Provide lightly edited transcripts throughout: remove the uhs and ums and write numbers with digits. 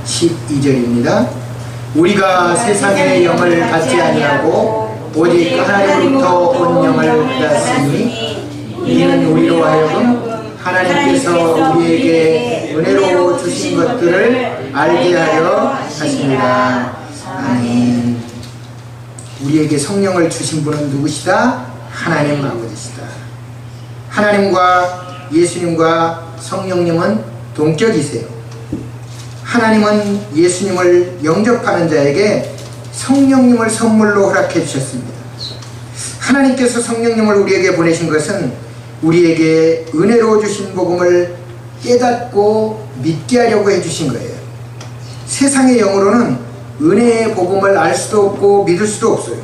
12절입니다. 우리가 세상의 영을 받지 아니하고 오직 하나님으로부터 온 영을 받았으니 이는 우리로 하여금 하나님께서 우리에게 은혜로 주신 것들을 알게 하려 하십니다. 아멘. 우리에게 성령을 주신 분은 누구시다? 하나님 아버지시다. 하나님과 예수님과 성령님은 동격이세요. 하나님은 예수님을 영접하는 자에게 성령님을 선물로 허락해 주셨습니다. 하나님께서 성령님을 우리에게 보내신 것은 우리에게 은혜로 주신 복음을 깨닫고 믿게 하려고 해주신 거예요. 세상의 영으로는 은혜의 복음을 알 수도 없고 믿을 수도 없어요.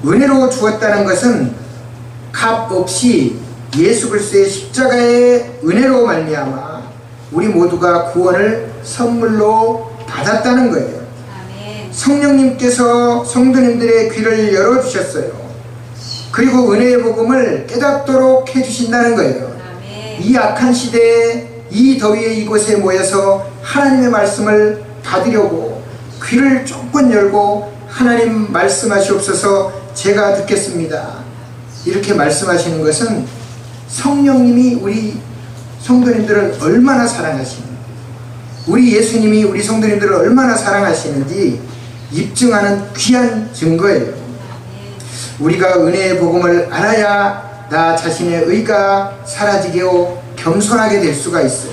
은혜로 주었다는 것은 값 없이 예수 그리스도의 십자가의 은혜로 말미암아 우리 모두가 구원을 선물로 받았다는 거예요. 아멘. 성령님께서 성도님들의 귀를 열어주셨어요. 그리고 은혜의 복음을 깨닫도록 해주신다는 거예요. 아멘. 이 악한 시대에 이 더위의 이곳에 모여서 하나님의 말씀을 받으려고 귀를 조금 열고 하나님 말씀하시옵소서 제가 듣겠습니다. 이렇게 말씀하시는 것은 성령님이 우리 성도님들을 얼마나 사랑하시는지, 우리 예수님이 우리 성도님들을 얼마나 사랑하시는지 입증하는 귀한 증거예요. 우리가 은혜의 복음을 알아야 나 자신의 의가 사라지고 겸손하게 될 수가 있어요.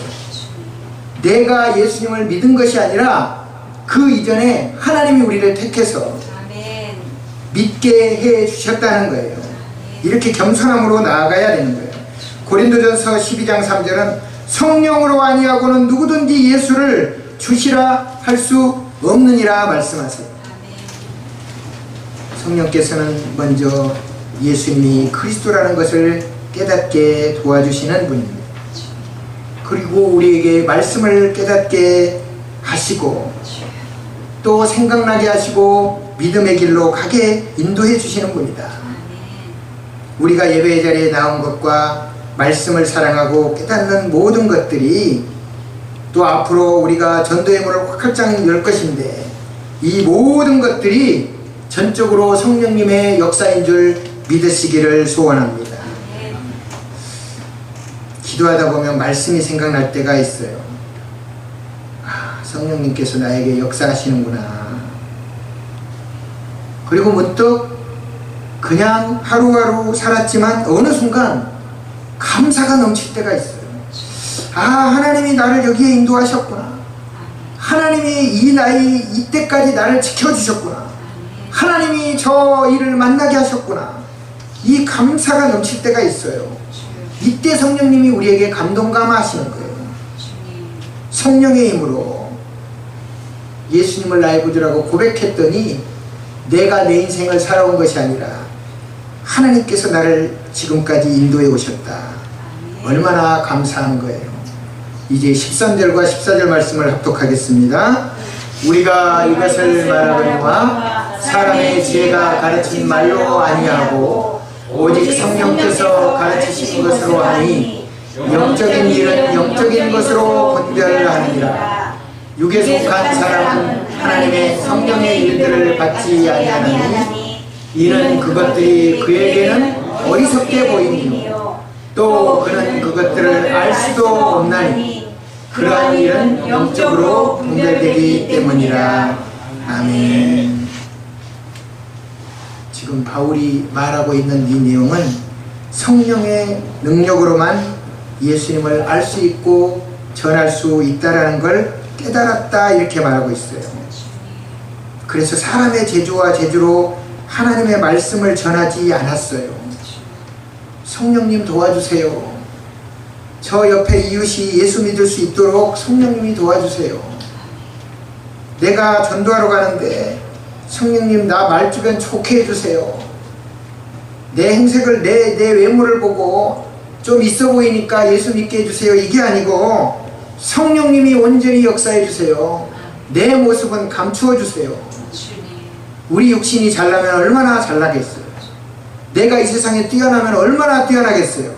내가 예수님을 믿은 것이 아니라 그 이전에 하나님이 우리를 택해서 믿게 해 주셨다는 거예요. 이렇게 겸손함으로 나아가야 되는 거예요. 고린도전서 12장 3절은 성령으로 아니하고는 누구든지 예수를 주시라 할 수 없느니라 말씀하세요. 성령께서는 먼저 예수님이 그리스도라는 것을 깨닫게 도와주시는 분입니다. 그리고 우리에게 말씀을 깨닫게 하시고 또 생각나게 하시고 믿음의 길로 가게 인도해 주시는 분이다. 우리가 예배의 자리에 나온 것과 말씀을 사랑하고 깨닫는 모든 것들이 또 앞으로 우리가 전도의 문을 활짝 열 것인데 이 모든 것들이 전적으로 성령님의 역사인 줄 믿으시기를 소원합니다. 기도하다 보면 말씀이 생각날 때가 있어요. 성령님께서 나에게 역사하시는구나. 그리고 문득 그냥 하루하루 살았지만 어느 순간 감사가 넘칠 때가 있어요. 하나님이 나를 여기에 인도하셨구나. 하나님이 이 나이 이때까지 나를 지켜주셨구나. 하나님이 저 일을 만나게 하셨구나. 이 감사가 넘칠 때가 있어요. 이때 성령님이 우리에게 감동감화하시는 거예요. 성령의 힘으로 예수님을 나의 구주라고 고백했더니 내가 내 인생을 살아온 것이 아니라 하나님께서 나를 지금까지 인도해 오셨다. 얼마나 감사한 거예요. 이제 13절과 14절 말씀을 합독하겠습니다. 우리가 이것을 말하거니와 사람의 지혜가 가르친 말로 아니하고 오직 성령께서 가르치신 것으로 하니 영적인 일은 영적인 것으로 분별하느니라. 육에 속한 사람은 하나님의 성령의 일들을 받지 아니하느니 이는 그것들이 그에게는 어리석게 보이니요 또 그는 그것들을 알 수도 없나니 그러한 일은 영적으로 분별되기 때문이라. 아멘. 지금 바울이 말하고 있는 이 내용은 성령의 능력으로만 예수님을 알 수 있고 전할 수 있다라는 걸 깨달았다 이렇게 말하고 있어요. 그래서 사람의 재주와 재주로 하나님의 말씀을 전하지 않았어요. 성령님 도와주세요. 저 옆에 이웃이 예수 믿을 수 있도록 성령님이 도와주세요. 내가 전도하러 가는데 성령님 나 말주변 좋게 해주세요. 내 행색을 내 외모를 보고 좀 있어 보이니까 예수 믿게 해주세요. 이게 아니고 성령님이 온전히 역사해 주세요. 내 모습은 감추어 주세요. 우리 육신이 잘나면 얼마나 잘나겠어요. 내가 이 세상에 뛰어나면 얼마나 뛰어나겠어요.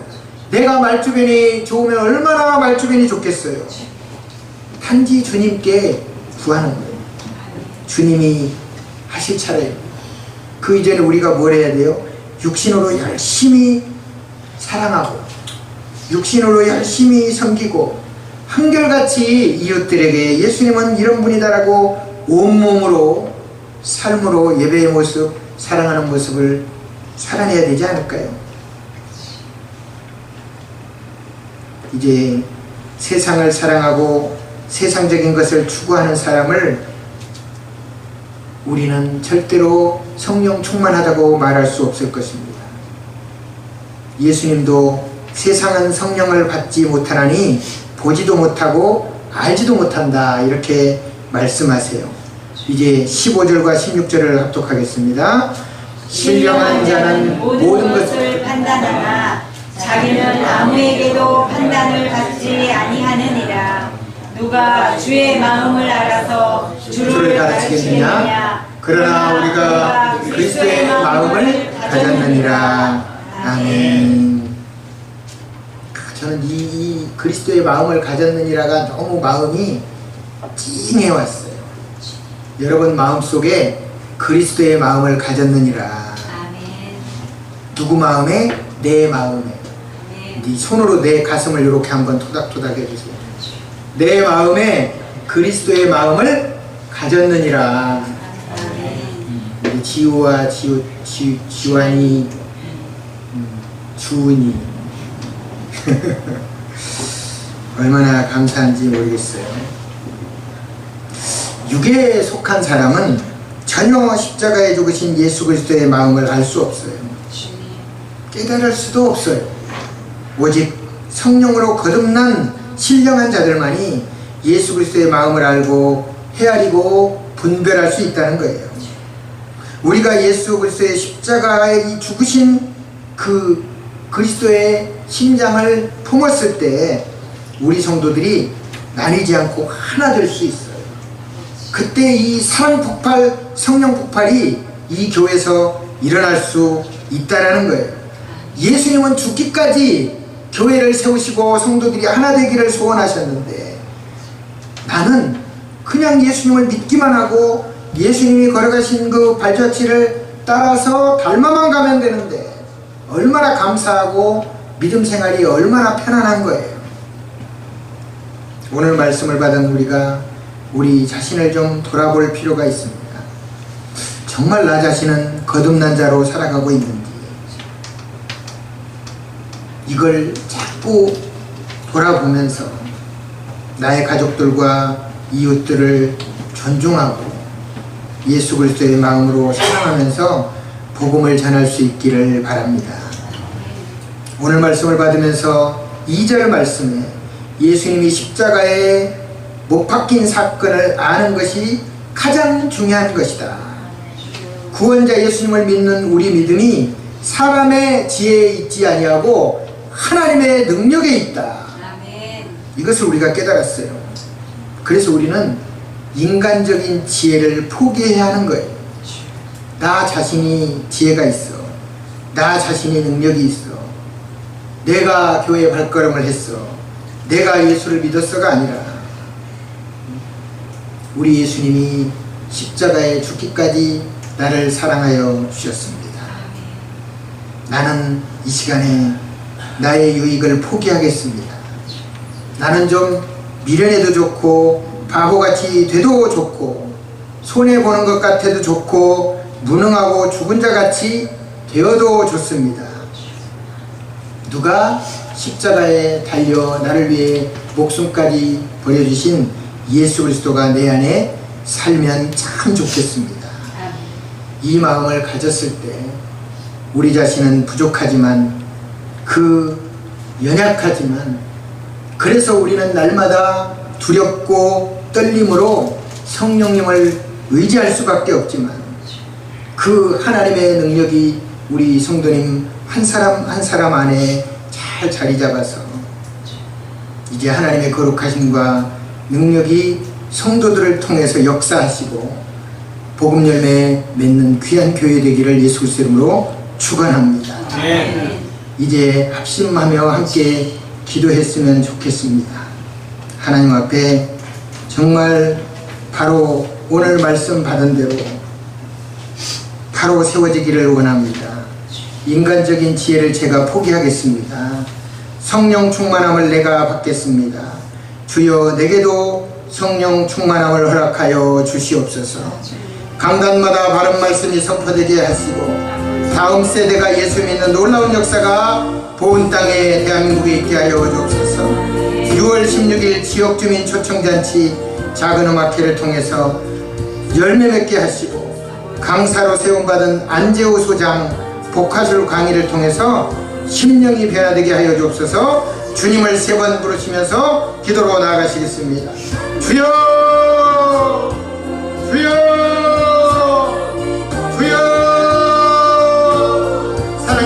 내가 말주변이 좋으면 얼마나 말주변이 좋겠어요. 단지 주님께 구하는 거예요. 주님이 하실 차례예요. 그 이전에 우리가 뭘 해야 돼요? 육신으로 열심히 사랑하고 육신으로 열심히 섬기고 한결같이 이웃들에게 예수님은 이런 분이다라고 온몸으로 삶으로 예배의 모습, 사랑하는 모습을 살아내야 되지 않을까요? 이제 세상을 사랑하고 세상적인 것을 추구하는 사람을 우리는 절대로 성령 충만하다고 말할 수 없을 것입니다. 예수님도 세상은 성령을 받지 못하나니 보지도 못하고 알지도 못한다 이렇게 말씀하세요. 이제 15절과 16절을 합독하겠습니다. 신령한 자는 모든 것을 판단하나 자기는 아무에게도 판단을 받지 아니하느니라. 누가 주의 마음을 알아서 주를 가르치겠느냐. 그러나 우리가 그리스도의 마음을 가졌느니라. 아멘. 저는 이 그리스도의 마음을 가졌느니라가 너무 마음이 찡해 왔어요. 여러분 마음속에 그리스도의 마음을 가졌느니라. 아멘. 누구 마음에? 내 마음에. 아멘. 네 손으로 내 가슴을 이렇게 한번 토닥토닥 해주세요. 내 마음에 그리스도의 마음을 가졌느니라. 우리 지우와 지완이 주은이 얼마나 감사한지 모르겠어요. 육에 속한 사람은 전혀 십자가에 죽으신 예수 그리스도의 마음을 알 수 없어요. 깨달을 수도 없어요. 오직 성령으로 거듭난 신령한 자들만이 예수 그리스도의 마음을 알고 헤아리고 분별할 수 있다는 거예요. 우리가 예수 그리스도의 십자가에 죽으신 그 그리스도의 심장을 품었을 때 우리 성도들이 나뉘지 않고 하나 될 수 있어요. 그때 이 사랑 폭발, 성령 폭발이 이 교회에서 일어날 수 있다라는 거예요. 예수님은 죽기까지 교회를 세우시고 성도들이 하나 되기를 소원하셨는데 나는 그냥 예수님을 믿기만 하고 예수님이 걸어가신 그 발자취를 따라서 닮아만 가면 되는데 얼마나 감사하고 믿음 생활이 얼마나 편안한 거예요. 오늘 말씀을 받은 우리가 우리 자신을 좀 돌아볼 필요가 있습니다. 정말 나 자신은 거듭난 자로 살아가고 있는지 이걸 자꾸 돌아보면서 나의 가족들과 이웃들을 존중하고 예수 그리스도의 마음으로 사랑하면서 복음을 전할 수 있기를 바랍니다. 오늘 말씀을 받으면서 2절 말씀에 예수님이 십자가에 못 박힌 사건을 아는 것이 가장 중요한 것이다. 구원자 예수님을 믿는 우리 믿음이 사람의 지혜에 있지 아니하고 하나님의 능력에 있다. 이것을 우리가 깨달았어요. 그래서 우리는 인간적인 지혜를 포기해야 하는 거예요. 나 자신이 지혜가 있어. 나 자신이 능력이 있어. 내가 교회에 발걸음을 했어. 내가 예수를 믿었어가 아니라 우리 예수님이 십자가에 죽기까지 나를 사랑하여 주셨습니다. 나는 이 시간에 나의 유익을 포기하겠습니다. 나는 좀 미련해도 좋고 바보같이 돼도 좋고 손해보는 것 같아도 좋고 무능하고 죽은 자같이 되어도 좋습니다. 누가 십자가에 달려 나를 위해 목숨까지 버려주신 예수 그리스도가 내 안에 살면 참 좋겠습니다. 이 마음을 가졌을 때 우리 자신은 부족하지만 그 연약하지만 그래서 우리는 날마다 두렵고 떨림으로 성령님을 의지할 수밖에 없지만 그 하나님의 능력이 우리 성도님 한 사람 한 사람 안에 잘 자리 잡아서 이제 하나님의 거룩하심과 능력이 성도들을 통해서 역사하시고 복음 열매 맺는 귀한 교회 되기를 예수 그리스도 이름으로 축원합니다. 이제 합심하며 함께 기도했으면 좋겠습니다. 하나님 앞에 정말 바로 오늘 말씀 받은 대로 바로 세워지기를 원합니다. 인간적인 지혜를 제가 포기하겠습니다. 성령 충만함을 내가 받겠습니다. 주여 내게도 성령 충만함을 허락하여 주시옵소서. 강단마다 바른 말씀이 선포되게 하시고 다음 세대가 예수 믿는 놀라운 역사가 본 땅에 대한민국에 있게 하여 주옵소서. 6월 16일 지역주민 초청잔치 작은 음악회를 통해서 열매 맺게 하시고 강사로 세움받은 안재호 소장 복화술 강의를 통해서 심령이 변화되게 하여 주옵소서. 주님을 3번 부르시면서 기도로 나아가시겠습니다. 주여! 주여!